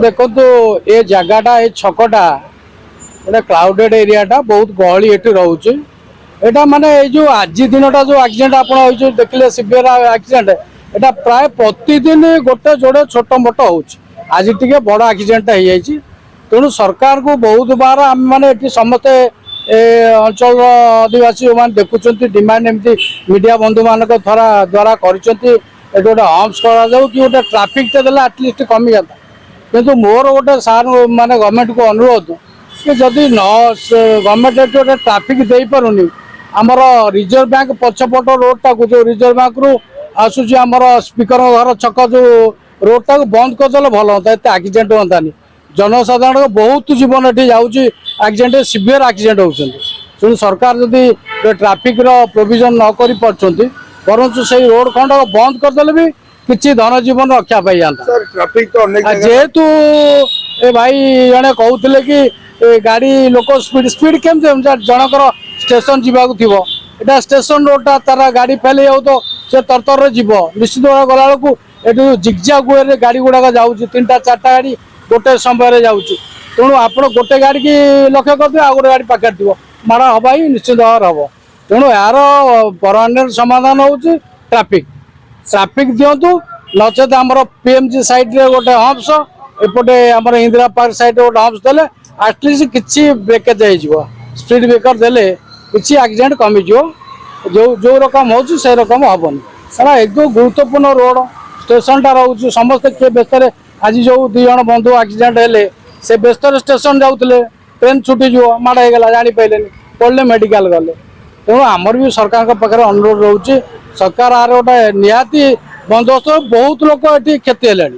देखो ये जगहटा ये छकटा गोटे क्लाउडेड एरियाटा बहुत गहली ये रोचे यहाँ माने जो आज दिनटा जो एक्सीडेंट आप देखिले सीवियर एक्सीडेंट यहाँ प्राय प्रतिदिन गोटे जोड़े छोट मोट हो आज टी बड़ एक्सीडेंट हो जाए तेणु सरकार को बहुत बार आम मैंने समस्ते अंचल आदिवासी जो मैंने देखुं डिमांड एमती मीडिया बंधु मान द्वारा कर गोटे हम्स कर कि गोटे ट्राफिक देले आटलिस्ट कमी जाता किंतु मोर गोटे सार माने गवर्नमेंट को अनुरोध कि जदि न गवर्नमेंट गोटे ट्राफिक दे पारुनी आमर रिजर्व बैंक पछपट रोडटा को जो रिजर्व बैंक रु आसूसी आमर स्पीकर घर छक जो रोडटा को बंद करदे भल होता एत एक्सीडेंट होतानी जनसाधारण बहुत जीवन ये जाऊँगी एक्सीडेंट सीवियर एक्सीडेंट होती सरकार जदि ट्राफिक प्रोविजन न कर परंतु से रोड खंड बंद करदे भी किसी धन जीवन रक्षा पाई जाता ट्रैफिक तो जेहेतु ए भाई जड़े कहते कि गाड़ी लोक स्पीड स्पीड केमती जनकर स्टेशन जावाक थी एटा स्टेशन रोडटा तार गाड़ी फेल हो तो से तरतर जीव निश्चित भाव गला बेलू जिगजाग वे गाड़ी गुड़ाक जाऊँगी 3टा 4टा गाड़ी गोटे समय जाऊँगी तेणु आप गोटे गाड़ी की लक्ष्य करते आ गए गाड़ी पाखे थी माड़ हवा ही निश्चित भाव हम तेणु यार परमानेंट समाधान हूँ ट्राफिक ट्राफिक दिंतु नचेत आमर पीएमजी साइड रे गोटे हम्स एपटे आमर इंदिरा पार्क साइड गोटे हम्स देले आटलिस्ट किसी ब्रेकेज हो स्पीड ब्रेकर देले किसी एक्सीडेंट कमिज जो जो रकम हो से रकम हेनी सारा एकदम गुरुत्वपूर्ण रोड स्टेशनटा रोचे समस्ते किए व्यस्त आज जो 2 जन बंधु एक्सीडेंट हेले से व्यस्त स्टेशन जाते ट्रेन छुटी जो माड़ होगा जापारे पढ़ले मेडिकल गले तेणु आमर भी सरकार पाखे अनुरोध रोचे सरकार आर गोटे निहाती बंदोबस्त बहुत लोक ये क्षति है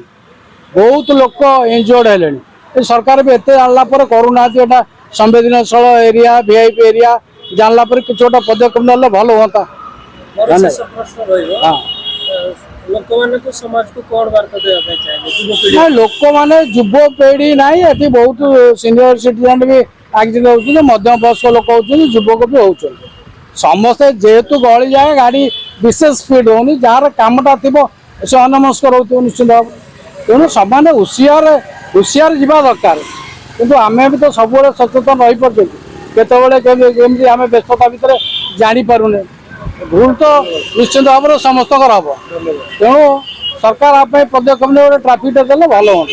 बहुत लोक इंजर्ड है सरकार भी एत जानला करूना संवेदनशील एरिया वीआईपी एरिया जानला किसी गोटे पदक्षेप ना भल हाँ लोक मैंने युवपीढ़ी ना ये बहुत सीनियर सिटीजन भी एक्सीडेंट होती मध्यम वयस्क लोक होती युवक भी होती समस्ते जेहेतु गली जाए गाड़ी विशेष स्पीड होनी जार कामटा थी से अनमस्कर हो निश्चित भाव तेणु सामान्य हुशियार जावा दरकार किंतु आम भी तो सब सचेतन रही पड़े केतने आम व्यस्तता भितर जापारे भूल तो निश्चित भाव समस्त हम तेणु सरकार आप पदक्षेप ट्राफिक देले भल हाँ।